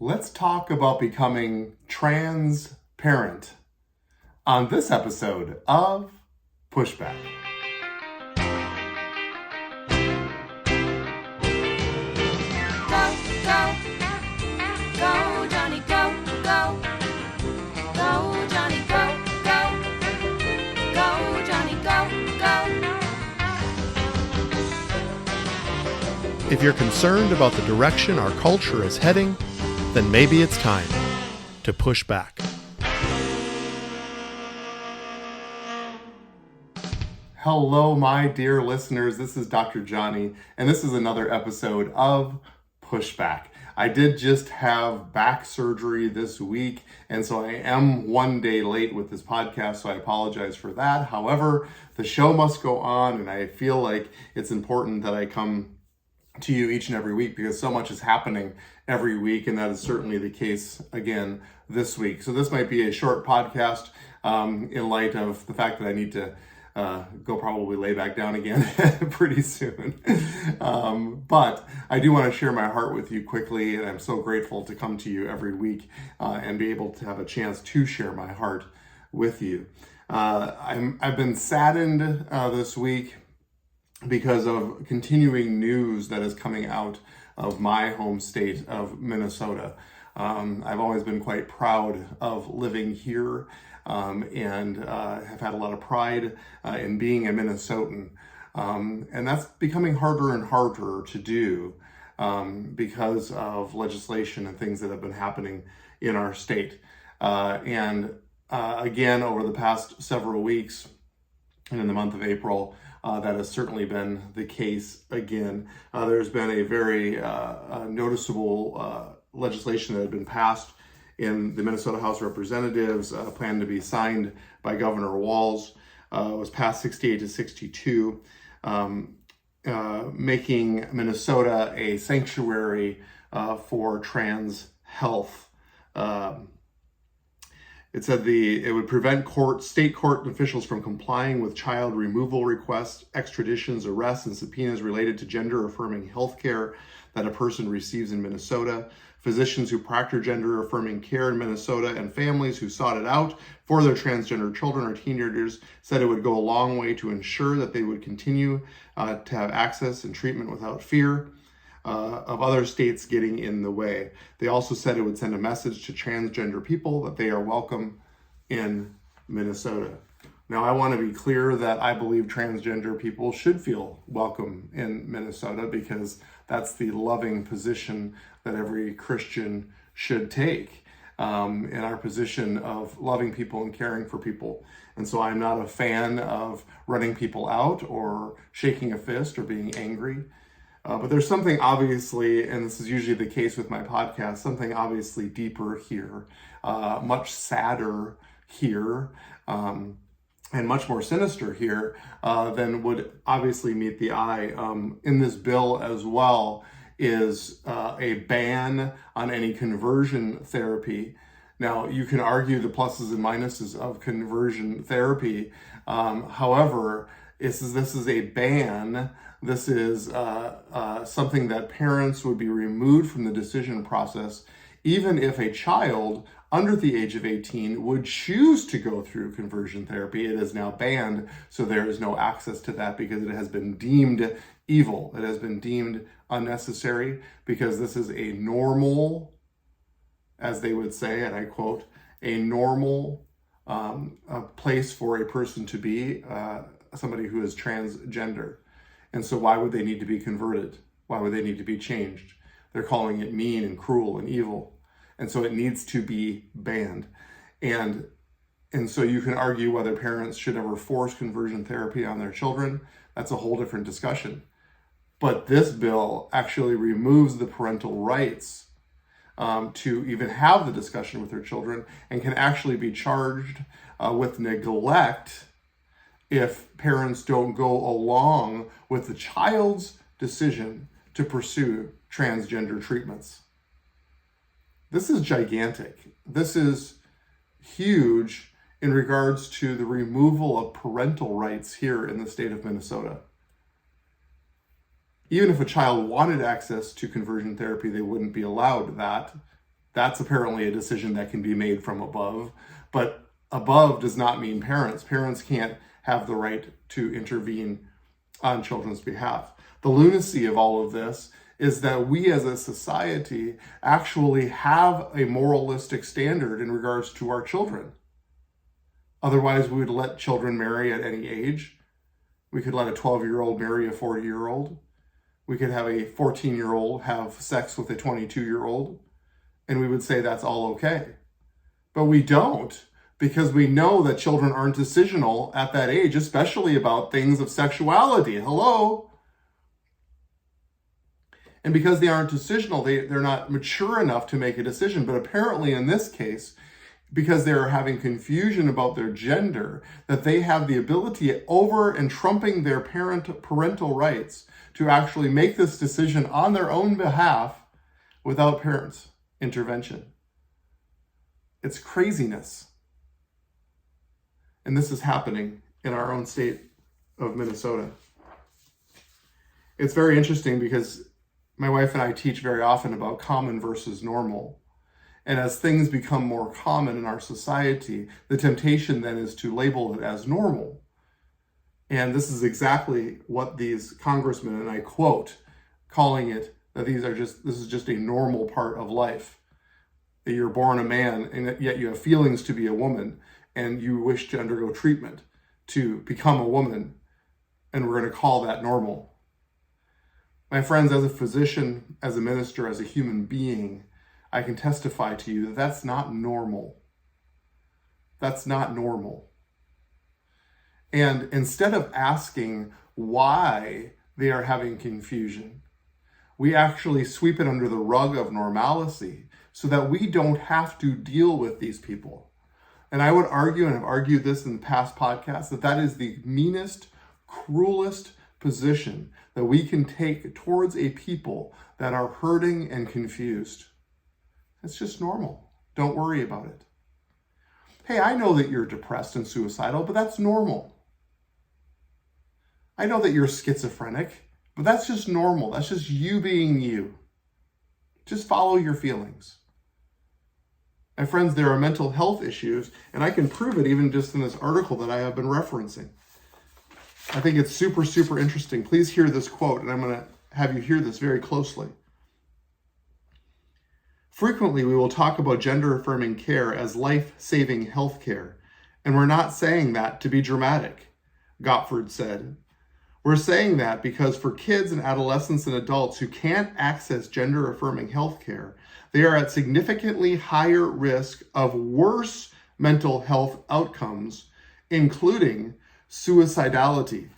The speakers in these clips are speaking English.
Let's talk about becoming transparent on this episode of Pushback. Go, Jonny, go, go. Go, Jonny, go, go. Go, Jonny, go, go. If you're concerned about the direction our culture is heading, then maybe it's time to push back. Hello, my dear listeners. This is Dr. Jonny, and this is another episode of Pushback. I did just have back surgery this week, and so I am one day late with this podcast, so I apologize for that. However, the show must go on, and I feel like it's important that I come to you each and every week because so much is happening every week, and that is certainly the case again this week. So this might be a short podcast in light of the fact that I need to go probably lay back down again pretty soon. But I do want to share my heart with you quickly, and I'm so grateful to come to you every week and be able to have a chance to share my heart with you. I've been saddened this week because of continuing news that is coming out of my home state of Minnesota. I've always been quite proud of living here and have had a lot of pride in being a Minnesotan. And that's becoming harder and harder to do because of legislation and things that have been happening in our state. Again, over the past several weeks and in the month of April, that has certainly been the case again. There's been a very noticeable legislation that had been passed in the Minnesota House of Representatives, planned to be signed by Governor Walz. It was passed 68 to 62, making Minnesota a sanctuary for trans health. It said it would prevent state court officials from complying with child removal requests, extraditions, arrests, and subpoenas related to gender-affirming healthcare that a person receives in Minnesota. Physicians who practice gender-affirming care in Minnesota and families who sought it out for their transgender children or teenagers said it would go a long way to ensure that they would continue to have access and treatment without fear of other states getting in the way. They also said it would send a message to transgender people that they are welcome in Minnesota. Now, I want to be clear that I believe transgender people should feel welcome in Minnesota because that's the loving position that every Christian should take in our position of loving people and caring for people. And so I'm not a fan of running people out or shaking a fist or being angry. But there's something obviously, and this is usually the case with my podcast, something obviously deeper here, much sadder here, and much more sinister here than would obviously meet the eye. In this bill as well is a ban on any conversion therapy. Now, you can argue the pluses and minuses of conversion therapy. However, this is a ban. This is something that parents would be removed from the decision process, even if a child under the age of 18 would choose to go through conversion therapy. It is now banned, so there is no access to that because it has been deemed evil. It has been deemed unnecessary because this is a normal, as they would say, and I quote, a normal a place for a person to be, somebody who is transgender. And so why would they need to be converted? Why would they need to be changed? They're calling it mean and cruel and evil. And so it needs to be banned. And so you can argue whether parents should ever force conversion therapy on their children. That's a whole different discussion. But this bill actually removes the parental rights to even have the discussion with their children and can actually be charged with neglect if parents don't go along with the child's decision to pursue transgender treatments. This is gigantic. This is huge in regards to the removal of parental rights here in the state of Minnesota. Even if a child wanted access to conversion therapy, they wouldn't be allowed that That's apparently a decision that can be made from above, but above does not mean parents. Parents can't have the right to intervene on children's behalf. The lunacy of all of this is that we as a society actually have a moralistic standard in regards to our children. Otherwise, we would let children marry at any age. We could let a 12-year-old marry a 40-year-old. We could have a 14-year-old have sex with a 22-year-old, and we would say that's all okay. But we don't, because we know that children aren't decisional at that age, especially about things of sexuality. Hello? And because they aren't decisional, they're not mature enough to make a decision. But apparently in this case, because they're having confusion about their gender, that they have the ability over and trumping their parental rights to actually make this decision on their own behalf without parents' intervention. It's craziness. And this is happening in our own state of Minnesota. It's very interesting because my wife and I teach very often about common versus normal. And as things become more common in our society, the temptation then is to label it as normal. And this is exactly what these congressmen, and I quote, calling it that this is just a normal part of life. That you're born a man and yet you have feelings to be a woman and you wish to undergo treatment to become a woman, and we're going to call that normal. My friends, as a physician, as a minister, as a human being, I can testify to you that that's not normal. That's not normal. And instead of asking why they are having confusion, we actually sweep it under the rug of normalcy so that we don't have to deal with these people. And I would argue, and I've argued this in the past podcasts, that is the meanest, cruelest position that we can take towards a people that are hurting and confused. It's just normal. Don't worry about it. Hey, I know that you're depressed and suicidal, but that's normal. I know that you're schizophrenic, but that's just normal. That's just you being you. Just follow your feelings. My friends, there are mental health issues, and I can prove it even just in this article that I have been referencing. I think it's super, super interesting. Please hear this quote, and I'm going to have you hear this very closely. Frequently, we will talk about gender-affirming care as life-saving health care, and we're not saying that to be dramatic, Gottfried said. We're saying that because for kids and adolescents and adults who can't access gender-affirming health care, they are at significantly higher risk of worse mental health outcomes, including suicidality.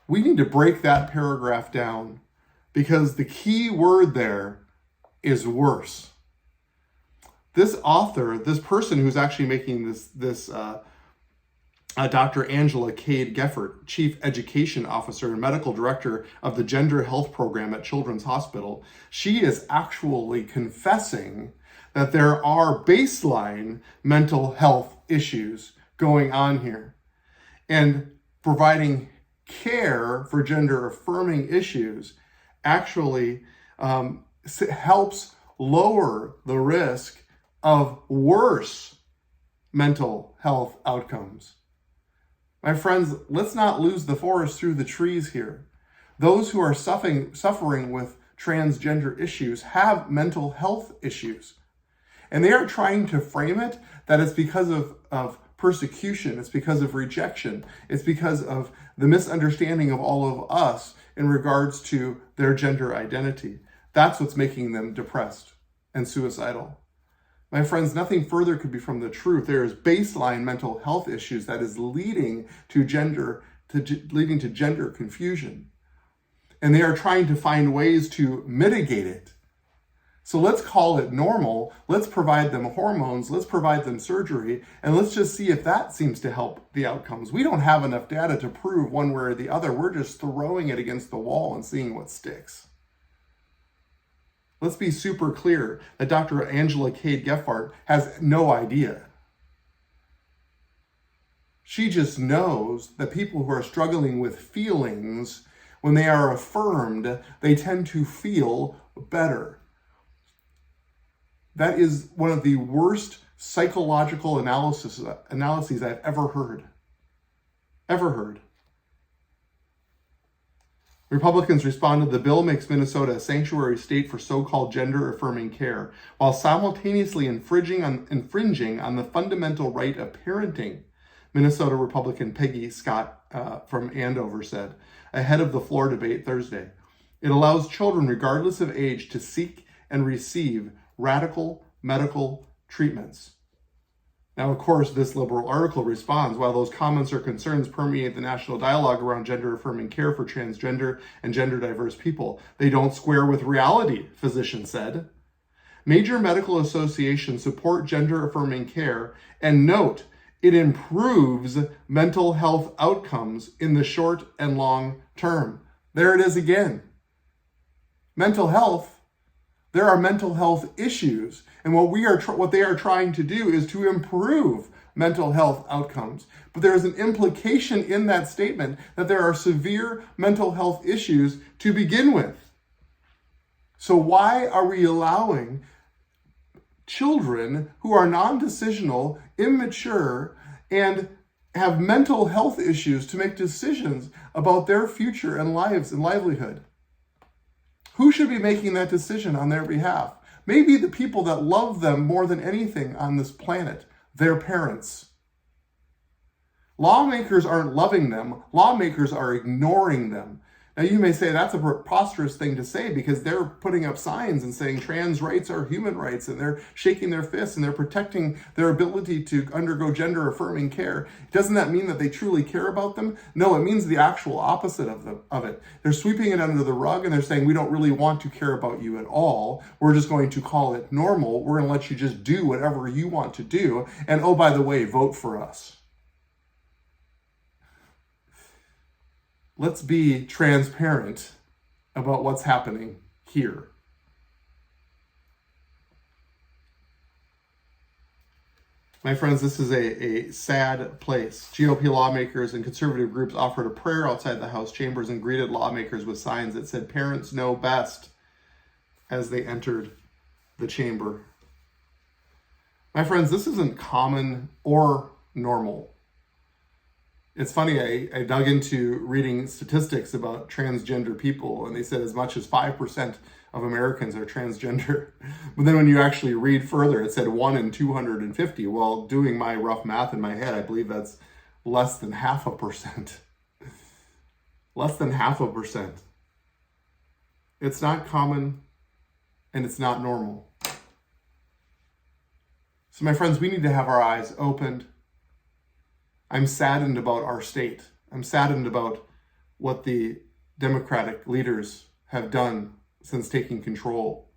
We need to break that paragraph down because the key word there is worse. This author, this person who's actually making this Dr. Angela Cade Geffert, Chief Education Officer and Medical Director of the Gender Health Program at Children's Hospital, she is actually confessing that there are baseline mental health issues going on here. And providing care for gender-affirming issues actually helps lower the risk of worse mental health outcomes. My friends, let's not lose the forest through the trees here. Those who are suffering with transgender issues have mental health issues. And they are trying to frame it that it's because of persecution, it's because of rejection, it's because of the misunderstanding of all of us in regards to their gender identity. That's what's making them depressed and suicidal. My friends, nothing further could be from the truth. There is baseline mental health issues that is leading to gender confusion. And they are trying to find ways to mitigate it. So let's call it normal. Let's provide them hormones. Let's provide them surgery. And let's just see if that seems to help the outcomes. We don't have enough data to prove one way or the other. We're just throwing it against the wall and seeing what sticks. Let's be super clear that Dr. Angela Cade Geffert has no idea. She just knows that people who are struggling with feelings, when they are affirmed, they tend to feel better. That is one of the worst psychological analyses I've ever heard. Ever heard. Republicans responded, the bill makes Minnesota a sanctuary state for so-called gender-affirming care, while simultaneously infringing on the fundamental right of parenting, Minnesota Republican Peggy Scott from Andover said, ahead of the floor debate Thursday. It allows children, regardless of age, to seek and receive radical medical treatments. Now, of course, this liberal article responds, while those comments or concerns permeate the national dialogue around gender-affirming care for transgender and gender-diverse people, they don't square with reality, physicians said. Major medical associations support gender-affirming care and note it improves mental health outcomes in the short and long term. There it is again. Mental health. There are mental health issues, and what they are trying to do is to improve mental health outcomes. But there is an implication in that statement that there are severe mental health issues to begin with. So why are we allowing children who are non-decisional, immature, and have mental health issues to make decisions about their future and lives and livelihood? Who should be making that decision on their behalf? Maybe the people that love them more than anything on this planet, their parents. Lawmakers aren't loving them. Lawmakers are ignoring them. Now you may say that's a preposterous thing to say because they're putting up signs and saying trans rights are human rights, and they're shaking their fists and they're protecting their ability to undergo gender-affirming care. Doesn't that mean that they truly care about them? No, it means the actual opposite of it. They're sweeping it under the rug and they're saying, we don't really want to care about you at all. We're just going to call it normal. We're going to let you just do whatever you want to do. And oh, by the way, vote for us. Let's be transparent about what's happening here. My friends, this is a sad place. GOP lawmakers and conservative groups offered a prayer outside the House chambers and greeted lawmakers with signs that said, "Parents know best," as they entered the chamber. My friends, this isn't common or normal. It's funny, I dug into reading statistics about transgender people, and they said as much as 5% of Americans are transgender. But then when you actually read further, it said 1 in 250. Well, doing my rough math in my head, I believe that's less than 0.5%. Less than 0.5%. It's not common, and it's not normal. So my friends, we need to have our eyes opened. I'm saddened about our state. I'm saddened about what the Democratic leaders have done since taking control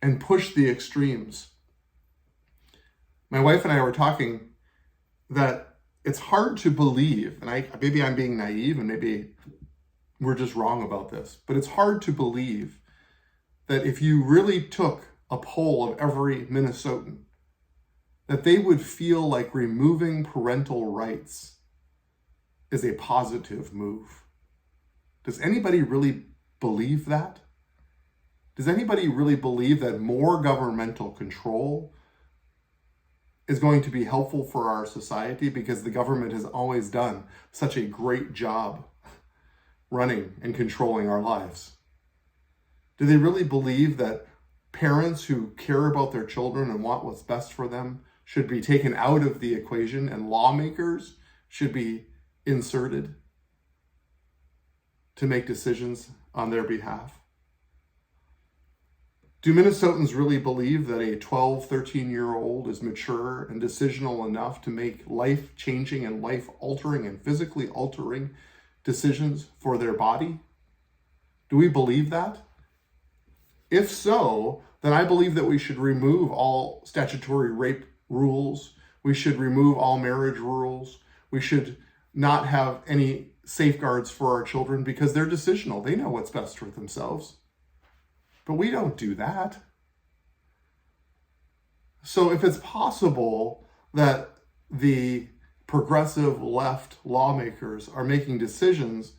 and push the extremes. My wife and I were talking that it's hard to believe, and maybe I'm being naive and maybe we're just wrong about this, but it's hard to believe that if you really took a poll of every Minnesotan, that they would feel like removing parental rights is a positive move. Does anybody really believe that? Does anybody really believe that more governmental control is going to be helpful for our society because the government has always done such a great job running and controlling our lives? Do they really believe that parents who care about their children and want what's best for them should be taken out of the equation and lawmakers should be inserted to make decisions on their behalf? Do Minnesotans really believe that a 12, 13-year-old is mature and decisional enough to make life-changing and life-altering and physically altering decisions for their body? Do we believe that? If so, then I believe that we should remove all statutory rape rules. We should remove all marriage rules. We should not have any safeguards for our children because they're decisional. They know what's best for themselves. But we don't do that. So if it's possible that the progressive left lawmakers are making decisions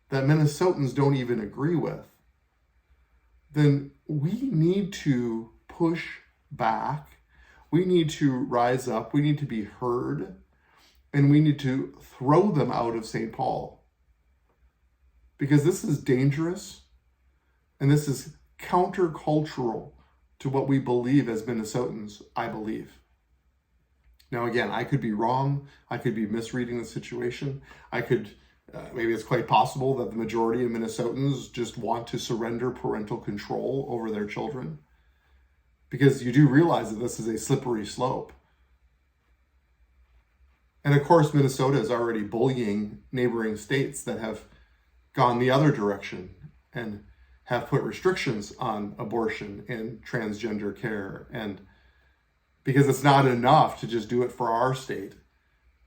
that Minnesotans don't even agree with, then we need to push back. We need to rise up. We need to be heard. And we need to throw them out of St. Paul. Because this is dangerous. And this is countercultural to what we believe as Minnesotans, I believe. Now, again, I could be wrong. I could be misreading the situation. Maybe it's quite possible that the majority of Minnesotans just want to surrender parental control over their children. Because you do realize that this is a slippery slope. And of course, Minnesota is already bullying neighboring states that have gone the other direction and have put restrictions on abortion and transgender care. And because it's not enough to just do it for our state,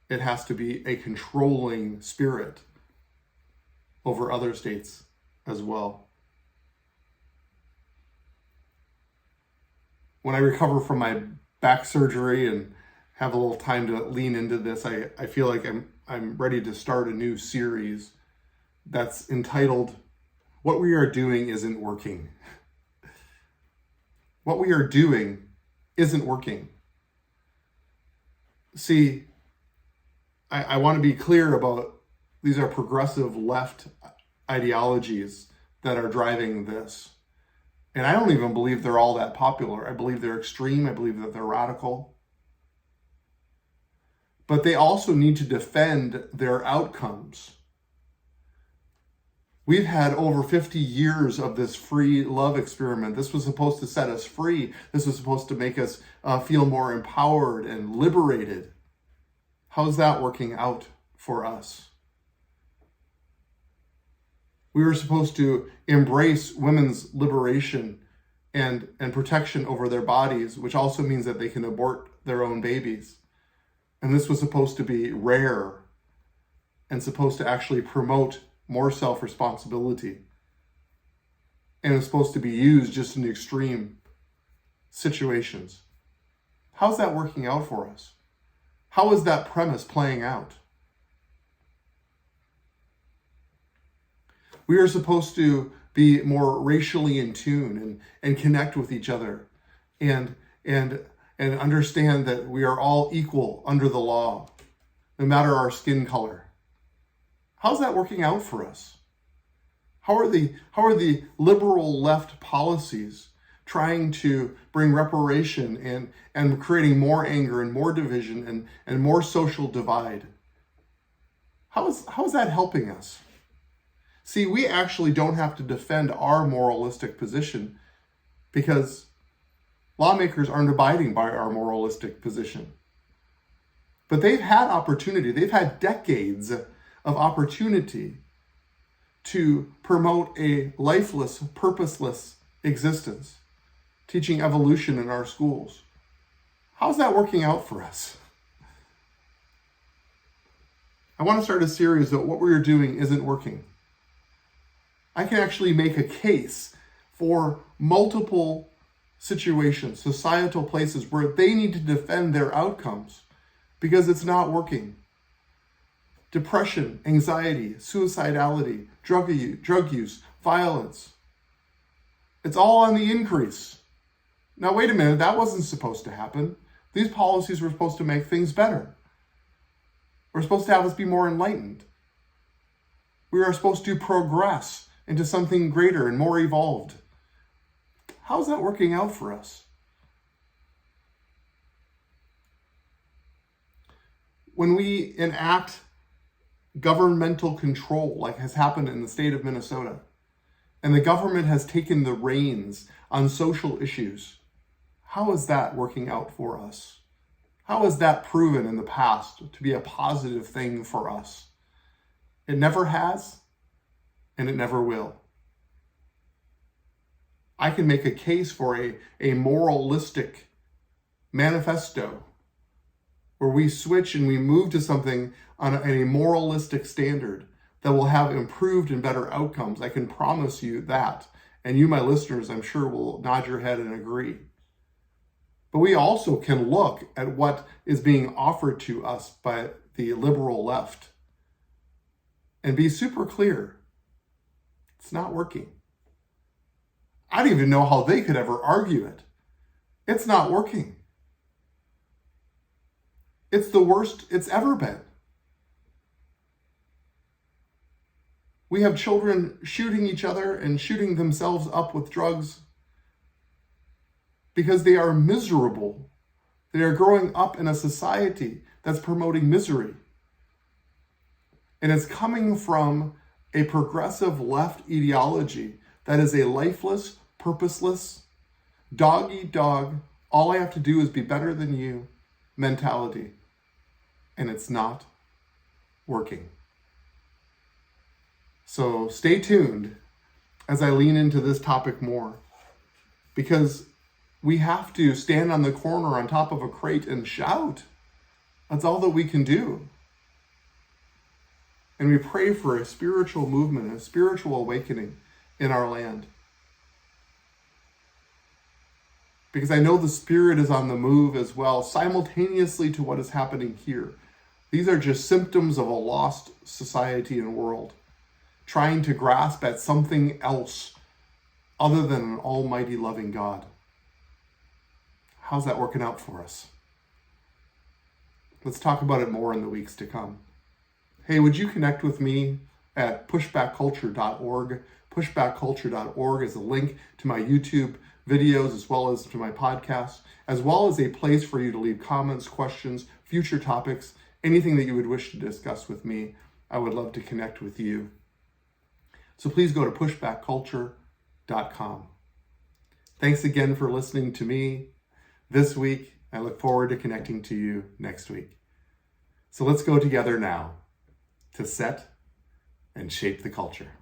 it has to be a controlling spirit over other states as well. When I recover from my back surgery and have a little time to lean into this, I feel like I'm ready to start a new series that's entitled, What We Are Doing Isn't Working. What we are doing isn't working. See, I want to be clear about these are progressive left ideologies that are driving this. And I don't even believe they're all that popular. I believe they're extreme. I believe that they're radical. But they also need to defend their outcomes. We've had over 50 years of this free love experiment. This was supposed to set us free. This was supposed to make us feel more empowered and liberated. How's that working out for us? We were supposed to embrace women's liberation and protection over their bodies, which also means that they can abort their own babies. And this was supposed to be rare and supposed to actually promote more self-responsibility. And it's supposed to be used just in extreme situations. How's that working out for us? How is that premise playing out? We are supposed to be more racially in tune and connect with each other and understand that we are all equal under the law, no matter our skin color. How's that working out for us? How are the liberal left policies trying to bring reparation and creating more anger and more division and more social divide? How is that helping us? See, we actually don't have to defend our moralistic position because lawmakers aren't abiding by our moralistic position. But they've had opportunity. They've had decades of opportunity to promote a lifeless, purposeless existence, teaching evolution in our schools. How's that working out for us? I want to start a series that what we're doing isn't working. I can actually make a case for multiple situations, societal places where they need to defend their outcomes because it's not working. Depression, anxiety, suicidality, drug use, violence. It's all on the increase. Now, wait a minute, that wasn't supposed to happen. These policies were supposed to make things better. We're supposed to have us be more enlightened. We are supposed to progress into something greater and more evolved. How's that working out for us? When we enact governmental control, like has happened in the state of Minnesota, and the government has taken the reins on social issues, how is that working out for us? How is that proven in the past to be a positive thing for us? It never has, and it never will. I can make a case for a moralistic manifesto where we switch and we move to something on a moralistic standard that will have improved and better outcomes. I can promise you that. And you, my listeners, I'm sure will nod your head and agree. But we also can look at what is being offered to us by the liberal left and be super clear. It's not working. I don't even know how they could ever argue it It's not working. It's the worst it's ever been. We have children shooting each other and shooting themselves up with drugs because they are miserable. They are growing up in a society that's promoting misery. And it's coming from a progressive left ideology that is a lifeless, purposeless, dog eat dog, all I have to do is be better than you mentality. And it's not working. So stay tuned as I lean into this topic more, because we have to stand on the corner on top of a crate and shout. That's all that we can do. And we pray for a spiritual movement, a spiritual awakening in our land. Because I know the Spirit is on the move as well, simultaneously to what is happening here. These are just symptoms of a lost society and world, trying to grasp at something else other than an almighty loving God. How's that working out for us? Let's talk about it more in the weeks to come. Hey, would you connect with me at pushbackculture.org? Pushbackculture.org is a link to my YouTube videos as well as to my podcast, as well as a place for you to leave comments, questions, future topics, anything that you would wish to discuss with me. I would love to connect with you. So please go to pushbackculture.com. Thanks again for listening to me this week. I look forward to connecting to you next week. So let's go together now to set and shape the culture.